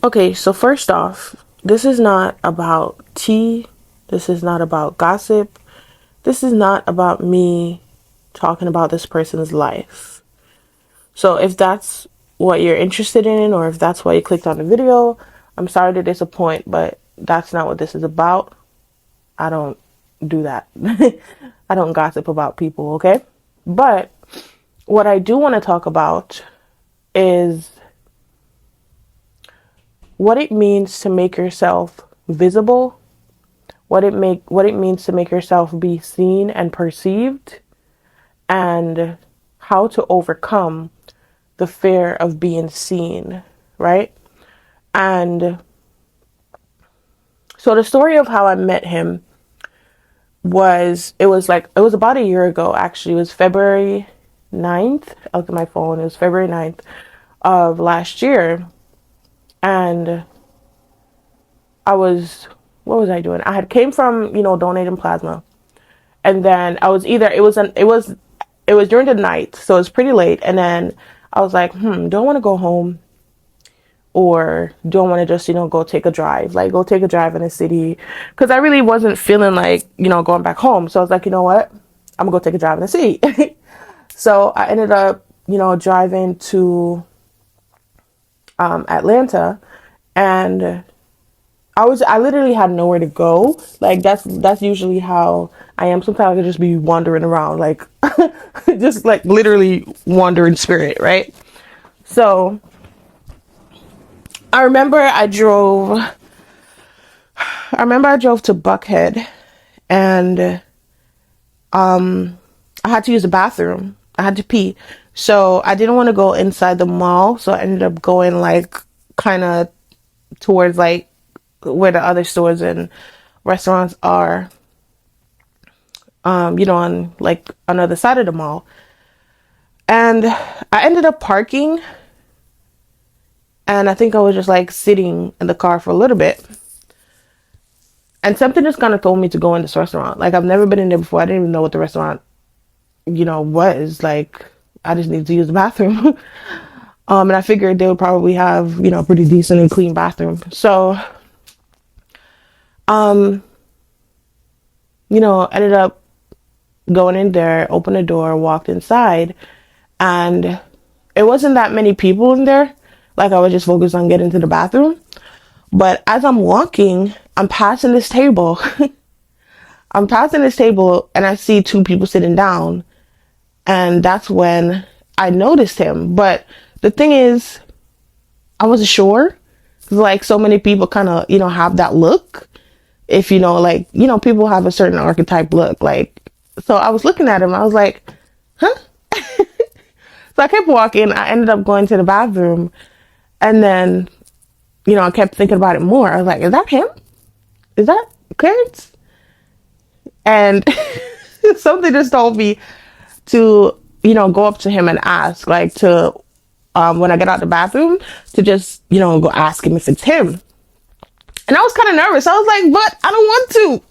Okay, so first off, this is not about tea. This is not about gossip. This is not about me talking about this person's life. So if that's what you're interested in, or if that's why you clicked on the video, I'm sorry to disappoint, but that's not what this is about. I don't do that. I don't gossip about people, okay? But what I do want to talk about is what it means to make yourself visible, what it means to make yourself be seen and perceived, and how to overcome the fear of being seen, right? And so the story of how I met him it was about a year ago, actually. It was February 9th. I looked at my phone. It was February 9th of last year. And what was I doing? I had came from, donating plasma. And then I was it was during the night, so it was pretty late. And then I was like, do I want to go home? Or do I want to just, go take a drive? Like, go take a drive in the city. Because I really wasn't feeling like, going back home. So I was like, you know what? I'm going to go take a drive in the city. So I ended up, driving to Atlanta. And I literally had nowhere to go. Like, that's usually how I am. Sometimes I could just be wandering around. Like, just like literally wandering spirit, right? So I remember I drove to Buckhead, and I had to use the bathroom. I had to pee. So I didn't want to go inside the mall, so I ended up going like kind of towards like where the other stores and restaurants are, on like another side of the mall. And I ended up parking. And I think I was just like sitting in the car for a little bit. And something just kind of told me to go in this restaurant. Like, I've never been in there before. I didn't even know what the restaurant, was. Like, I just needed to use the bathroom. And I figured they would probably have, a pretty decent and clean bathroom. So, ended up going in there, opened the door, walked inside. And it wasn't that many people in there. Like, I was just focused on getting to the bathroom. But as I'm walking, I'm passing this table. And I see two people sitting down. And that's when I noticed him. But the thing is, I wasn't sure. Like, so many people kind of, have that look. If, people have a certain archetype look. Like, so I was looking at him. I was like, huh? So I kept walking. I ended up going to the bathroom. And then, I kept thinking about it more. I was like, is that him? Is that Clarence? And something just told me to, go up to him and ask, like, to, when I get out the bathroom, to just, go ask him if it's him. And I was kind of nervous. I was like, but I don't want to.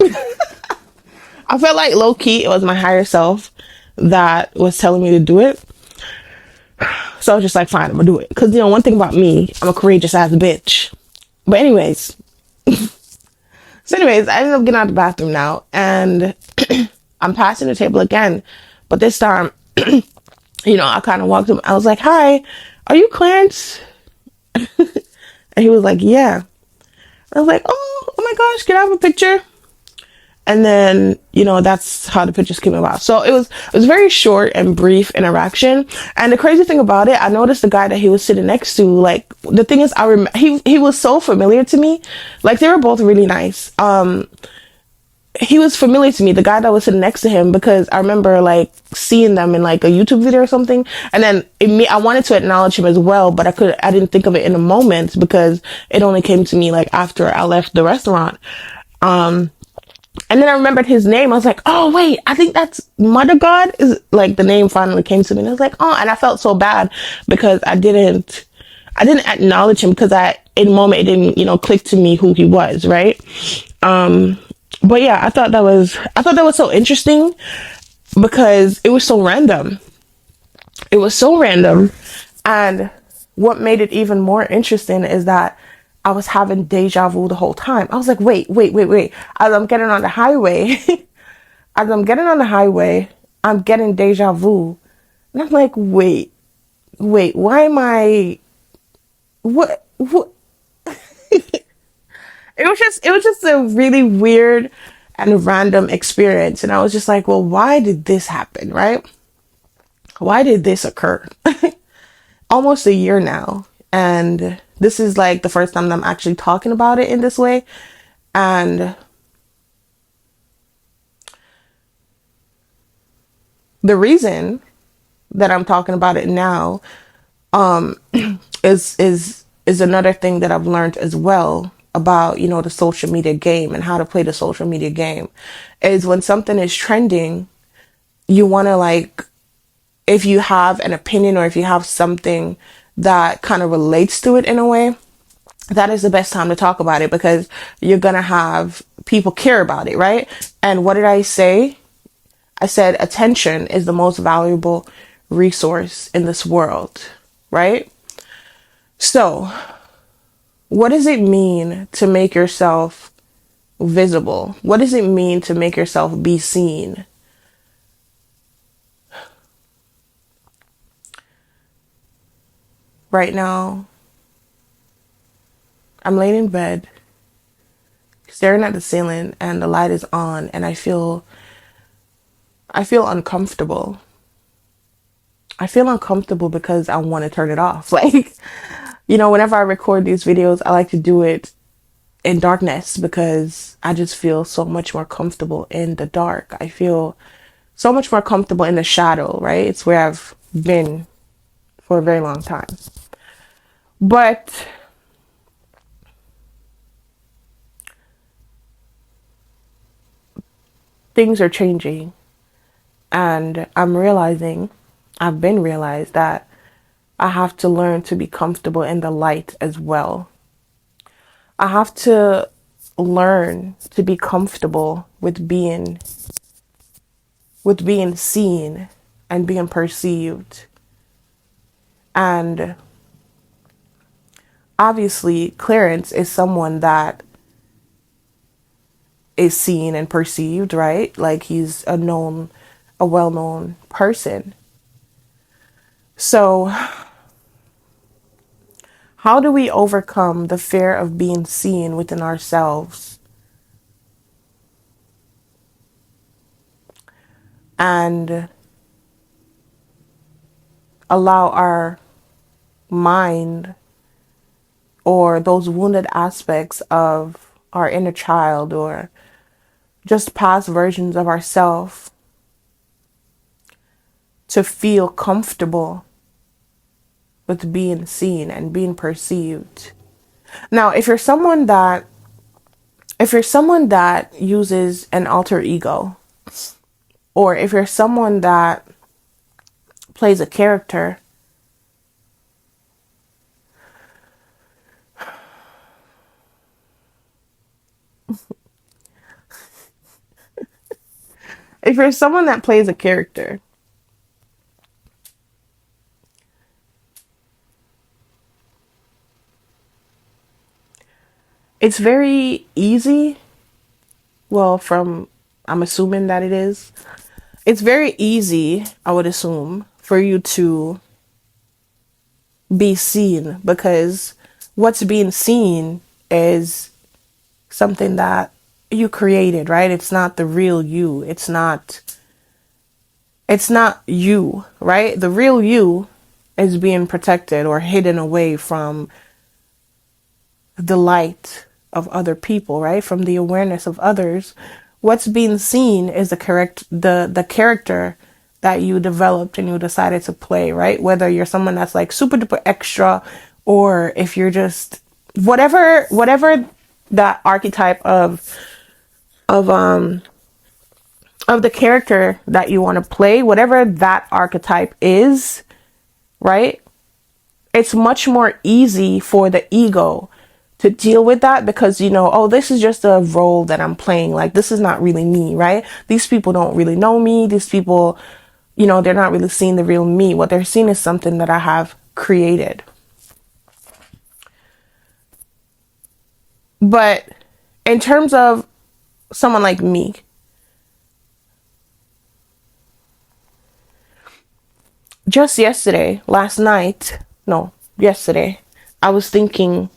I felt like low key, it was my higher self that was telling me to do it. So I was just like, fine, I'm gonna do it. Because, one thing about me, I'm a courageous ass bitch. But anyways. I ended up getting out the bathroom now. And I'm passing the table again. But this time, I kind of walked up. I was like, hi, are you Clarence? And he was like, yeah. I was like, oh my gosh, can I have a picture? And then, that's how the pictures came about. So it was very short and brief interaction. And the crazy thing about it, I noticed the guy that he was sitting next to, like, the thing is, he was so familiar to me. Like, they were both really nice. He was familiar to me, the guy that was sitting next to him, because I remember like seeing them in like a YouTube video or something. And then I wanted to acknowledge him as well, but I didn't think of it in a moment because it only came to me like after I left the restaurant. And then I remembered his name. I was like, oh wait, I think that's Mother God, is like the name finally came to me. And I was like, oh, and I felt so bad because I didn't acknowledge him because in the moment it didn't, click to me who he was. Right. But yeah, I thought that was so interesting because it was so random. And what made it even more interesting is that I was having deja vu the whole time. I was like, wait. As I'm getting on the highway, I'm getting deja vu. And I'm like, wait, why am I, what? It was just a really weird and random experience. And I was just like, well, why did this happen, right? Why did this occur? Almost a year now. And this is like the first time that I'm actually talking about it in this way. And the reason that I'm talking about it now, is another thing that I've learned as well about, the social media game and how to play the social media game, is when something is trending, you want to, like, if you have an opinion or if you have something that kind of relates to it in a way, that is the best time to talk about it, because you're going to have people care about it, right? And what did I say? I said attention is the most valuable resource in this world, right? So, what does it mean to make yourself visible? What does it mean to make yourself be seen? Right now, I'm laying in bed, staring at the ceiling, and the light is on, and I feel uncomfortable. I feel uncomfortable because I want to turn it off. Like, whenever I record these videos, I like to do it in darkness because I just feel so much more comfortable in the dark. I feel so much more comfortable in the shadow, right? It's where I've been for a very long time. But things are changing, and I've been realized that I have to learn to be comfortable in the light as well. I have to learn to be comfortable with being seen and being perceived. And obviously, Clarence is someone that is seen and perceived, right? Like, he's a well-known person. So, how do we overcome the fear of being seen within ourselves and allow our mind or those wounded aspects of our inner child or just past versions of ourselves to feel comfortable with being seen and being perceived? Now, if you're someone that uses an alter ego, or if you're someone that plays a character, if you're someone that plays a character, it's very easy. Well, I'm assuming that it is. It's very easy, I would assume, for you to be seen, because what's being seen is something that you created, right? It's not the real you. It's not you, right? The real you is being protected or hidden away from the light of other people, right? From the awareness of others. What's being seen is the character that you developed and you decided to play, right? Whether you're someone that's like super duper extra, or if you're just whatever that archetype of the character that you want to play, whatever that archetype is, right? It's much more easy for the ego to deal with that, because oh, this is just a role that I'm playing. Like, this is not really me, right? These people don't really know me. These people, they're not really seeing the real me. What they're seeing is something that I have created. But in terms of someone like me, just yesterday, last night, no, yesterday, I was thinking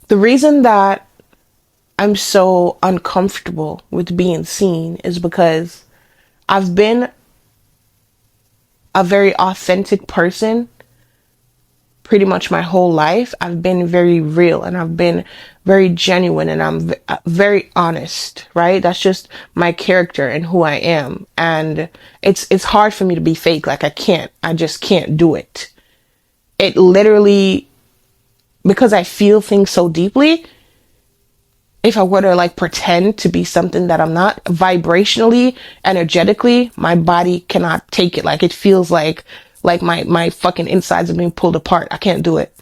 the reason that I'm so uncomfortable with being seen is because I've been a very authentic person pretty much my whole life. I've been very real and I've been very genuine and I'm very honest, right? That's just my character and who I am. And it's hard for me to be fake. Like I just can't do it. It literally, because I feel things so deeply, if I were to like pretend to be something that I'm not, vibrationally, energetically, my body cannot take it. Like it feels like my fucking insides are being pulled apart. I can't do it.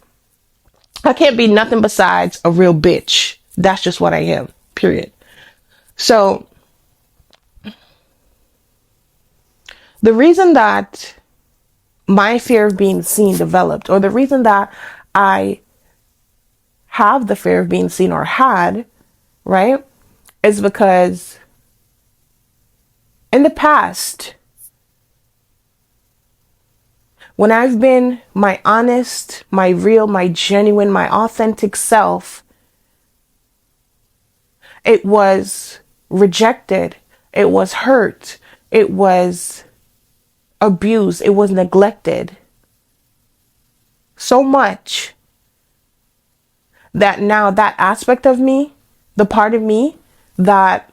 I can't be nothing besides a real bitch. That's just what I am. Period. So the reason that my fear of being seen developed, or the reason that I have the fear of being seen or had, right, is because in the past, when I've been my honest, my real, my genuine, my authentic self, it was rejected, it was hurt, it was abused, it was neglected so much that now that aspect of me, the part of me that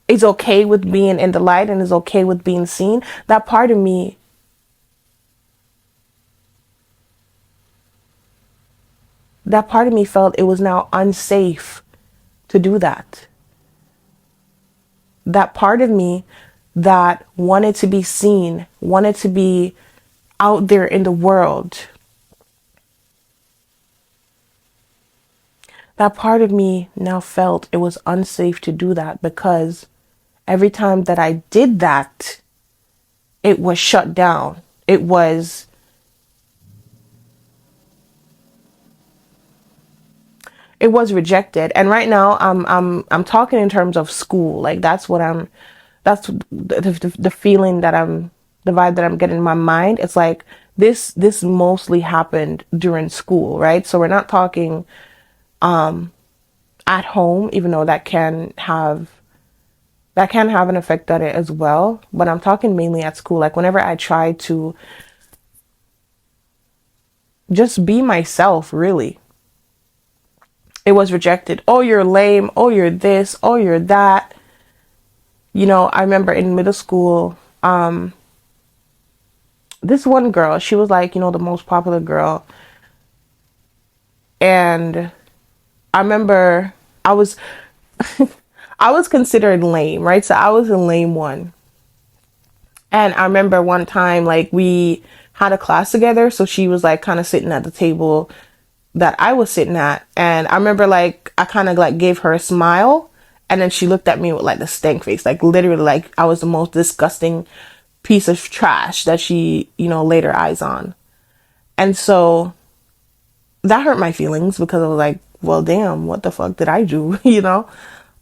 is okay with being in the light and is okay with being seen, that part of me felt it was now unsafe to do that. That part of me that wanted to be seen, wanted to be out there in the world, that part of me now felt it was unsafe to do that, because every time that I did that, it was shut down. It was rejected. And right now I'm talking in terms of school. Like that's the feeling that the vibe that I'm getting in my mind. It's like this mostly happened during school, right? So we're not talking at home, even though that can have an effect on it as well. But I'm talking mainly at school. Like whenever I try to just be myself, really, it was rejected. Oh, you're lame. Oh, you're this. Oh, you're that. You know, I remember in middle school, this one girl, she was like, you know, the most popular girl. And I remember I was I was considered lame, right? So I was a lame one. And I remember one time, like, we had a class together. So she was like kind of sitting at the table that I was sitting at. And I remember like I kind of like gave her a smile. And then she looked at me with like the stank face, like literally like I was the most disgusting piece of trash that she, you know, laid her eyes on. And so that hurt my feelings, because I was like, well, damn, what the fuck did I do? You know?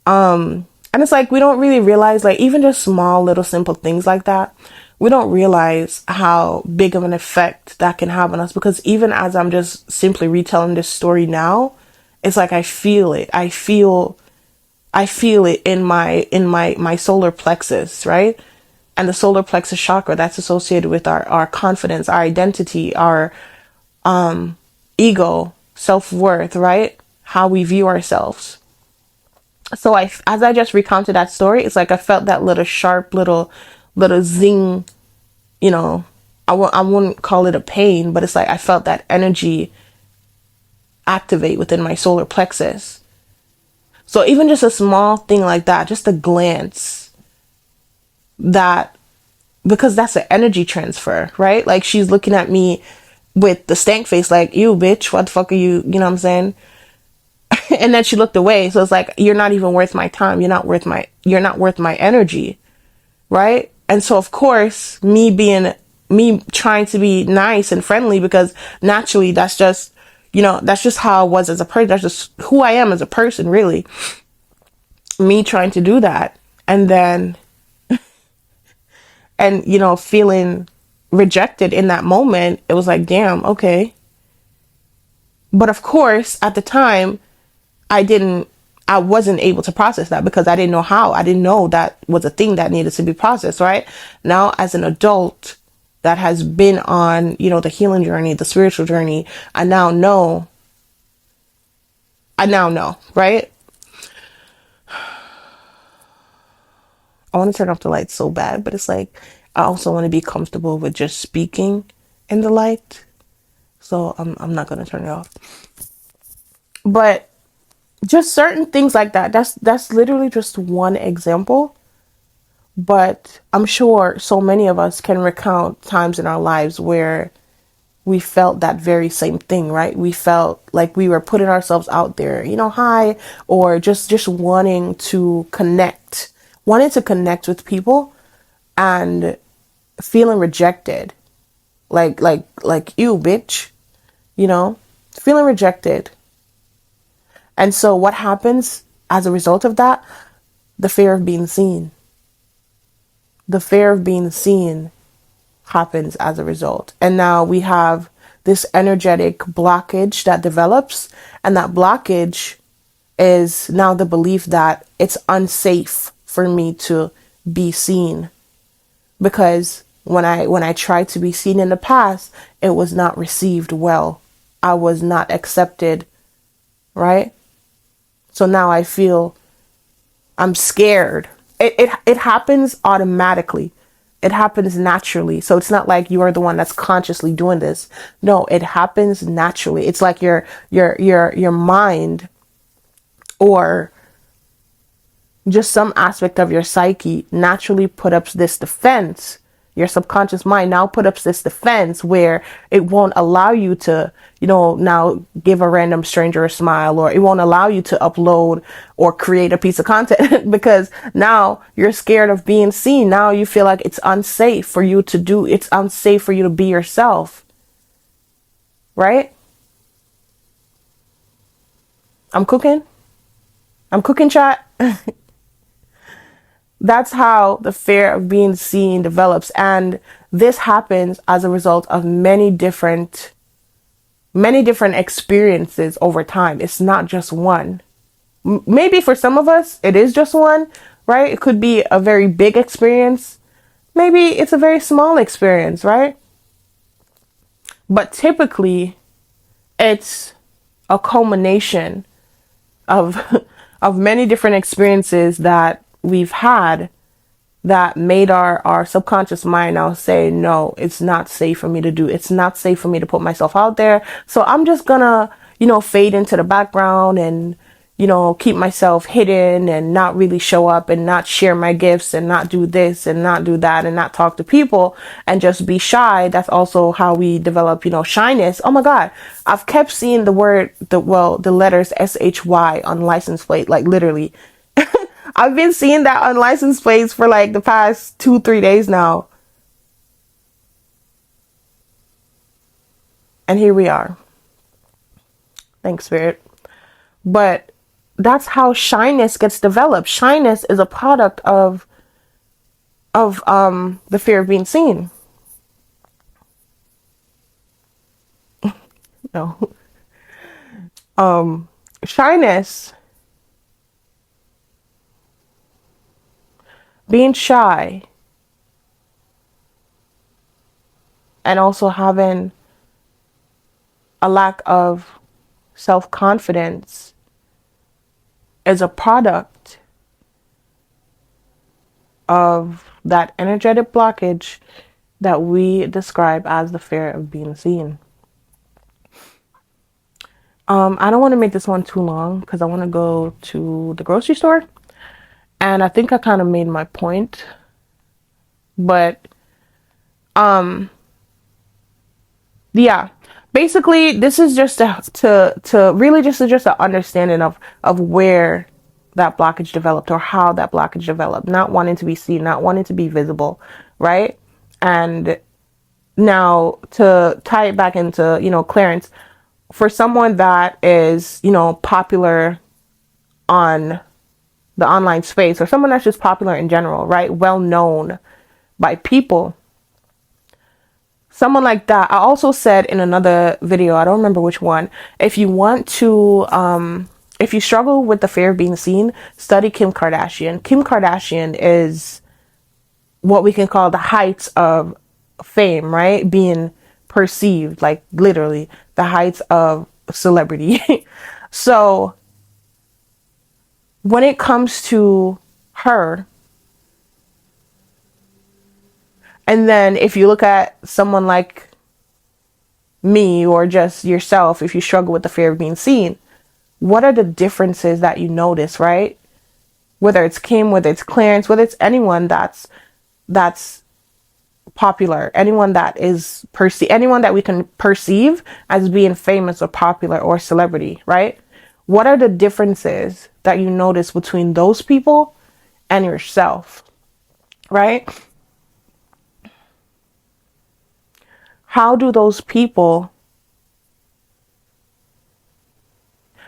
And it's like, we don't really realize, like, even just small little simple things like that, we don't realize how big of an effect that can have on us. Because even as I'm just simply retelling this story now, it's like I feel it. I feel it in my solar plexus, right? And the solar plexus chakra, that's associated with our confidence, our identity, our ego, self-worth, right? How we view ourselves. So as I just recounted that story, it's like I felt that little sharp little zing, you know. I wouldn't call it a pain, but it's like I felt that energy activate within my solar plexus. So even just a small thing like that, just a glance, that, because that's an energy transfer, right? Like she's looking at me with the stank face, like, you bitch, what the fuck are you, you know what I'm saying? And then she looked away. So it's like, you're not even worth my time. You're not worth my energy. Right. And so of course, me trying to be nice and friendly, because naturally that's just, that's just how I was as a person. That's just who I am as a person, really. Me trying to do that. And then, and, feeling rejected in that moment, it was like, damn, okay. But of course, at the time, I wasn't able to process that because I didn't know how. I didn't know that was a thing that needed to be processed, right? Now, as an adult that has been on, the healing journey, the spiritual journey, I now know, right? I want to turn off the light so bad, but it's like, I also want to be comfortable with just speaking in the light. So I'm not going to turn it off. But just certain things like that. That's literally just one example. But I'm sure so many of us can recount times in our lives where we felt that very same thing, right? We felt like we were putting ourselves out there, hi, or just wanting to connect with people and feeling rejected. Like you, bitch, feeling rejected. And so what happens as a result of that? The fear of being seen. The fear of being seen happens as a result. And now we have this energetic blockage that develops, and that blockage is now the belief that it's unsafe for me to be seen, because when I tried to be seen in the past, it was not received well. I was not accepted, right? So now I feel I'm scared. It happens automatically. It happens naturally. So it's not like you are the one that's consciously doing this. No, it happens naturally. It's like your mind, or just some aspect of your psyche, naturally put up this defense. Your subconscious mind now put up this defense where it won't allow you to, now give a random stranger a smile, or it won't allow you to upload or create a piece of content because now you're scared of being seen. Now you feel like it's unsafe for you to be yourself. Right? I'm cooking, chat. That's how the fear of being seen develops. And this happens as a result of many different experiences over time. It's not just one. Maybe for some of us, it is just one, right? It could be a very big experience. Maybe it's a very small experience, right? But typically, it's a culmination of of many different experiences that we've had that made our subconscious mind now say, no, it's not safe for me to do. It's not safe for me to put myself out there. So I'm just gonna, fade into the background and, keep myself hidden and not really show up and not share my gifts and not do this and not do that and not talk to people and just be shy. That's also how we develop, shyness. Oh my God. I've kept seeing the letters SHY on license plate, like literally. I've been seeing that on license plates for like the past 2-3 days now. And here we are. Thanks, Spirit. But that's how shyness gets developed. Shyness is a product of the fear of being seen. No. Shyness, being shy, and also having a lack of self-confidence is a product of that energetic blockage that we describe as the fear of being seen. I don't want to make this one too long because I want to go to the grocery store. And I think I kind of made my point. But, yeah. Basically, this is just to really just an understanding of where that blockage developed or how that blockage developed. Not wanting to be seen, not wanting to be visible, right? And now to tie it back into, Clarence, for someone that is, popular on the online space, or someone that's just popular in general, right? Well known by people. Someone like that. I also said in another video, I don't remember which one, if you want to, if you struggle with the fear of being seen, study Kim Kardashian. Kim Kardashian is what we can call the heights of fame, right? Being perceived, like literally the heights of celebrity. So when it comes to her, and then if you look at someone like me or just yourself, if you struggle with the fear of being seen, what are the differences that you notice, right? Whether it's Kim, whether it's Clarence, whether it's anyone that's popular, anyone that is anyone that we can perceive as being famous or popular or celebrity, right? What are the differences that you notice between those people and yourself, right? How do those people,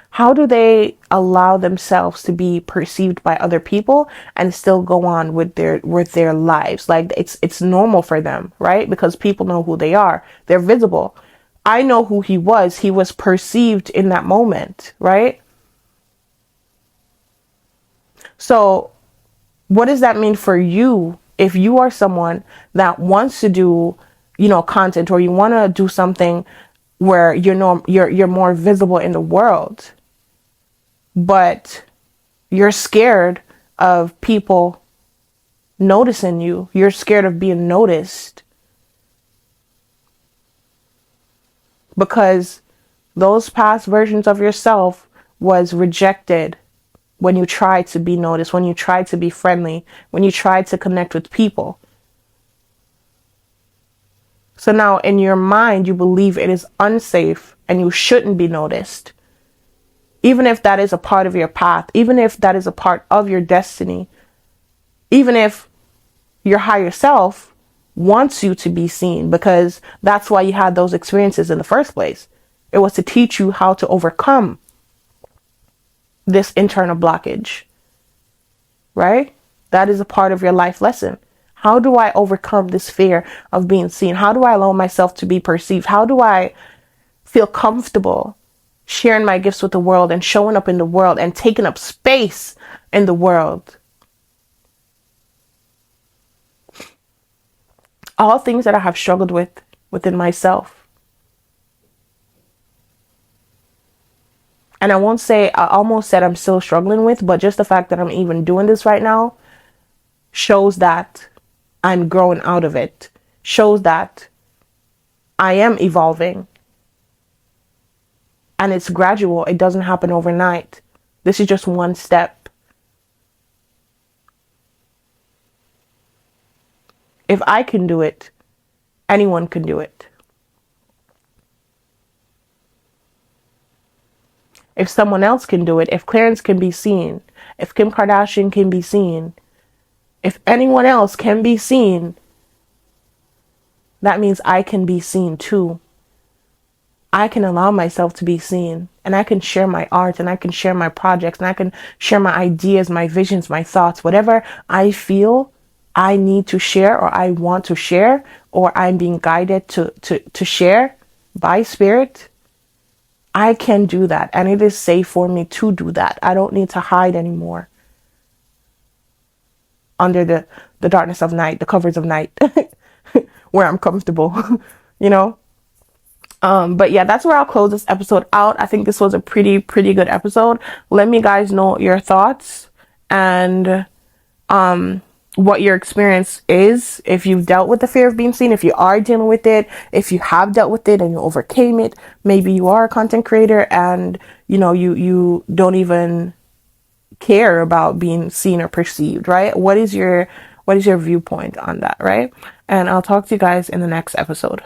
how do they allow themselves to be perceived by other people and still go on with their lives? Like it's normal for them, right? Because people know who they are. They're visible. I know who he was. He was perceived in that moment, right? So what does that mean for you if you are someone that wants to do, content, or you want to do something where you're more visible in the world, but you're scared of people noticing you. You're scared of being noticed because those past versions of yourself was rejected when you tried to be noticed, when you tried to be friendly, when you tried to connect with people. So now in your mind, you believe it is unsafe and you shouldn't be noticed. Even if that is a part of your path, even if that is a part of your destiny, even if your higher self wants you to be seen, because that's why you had those experiences in the first place. It was to teach you how to overcome this internal blockage, right? That is a part of your life lesson. How do I overcome this fear of being seen? How do I allow myself to be perceived? How do I feel comfortable sharing my gifts with the world and showing up in the world and taking up space in the world? All things that I have struggled with within myself. And I won't say, I almost said I'm still struggling with, but just the fact that I'm even doing this right now shows that I'm growing out of it, shows that I am evolving. And it's gradual. It doesn't happen overnight. This is just one step. If I can do it, anyone can do it. If someone else can do it, if Clarence can be seen, if Kim Kardashian can be seen, if anyone else can be seen, that means I can be seen too. I can allow myself to be seen, and I can share my art, and I can share my projects, and I can share my ideas, my visions, my thoughts, whatever I feel I need to share, or I want to share, or I'm being guided to share by spirit. I can do that, and it is safe for me to do that. I don't need to hide anymore under the darkness of night, the covers of night, where I'm comfortable, you know? But yeah, that's where I'll close this episode out. I think this was a pretty good episode. Let me guys know your thoughts and what your experience is. If you've dealt with the fear of being seen, if you are dealing with it, if you have dealt with it and you overcame it, maybe you are a content creator and you don't even care about being seen or perceived, right? What is your viewpoint on that, right? And I'll talk to you guys in the next episode.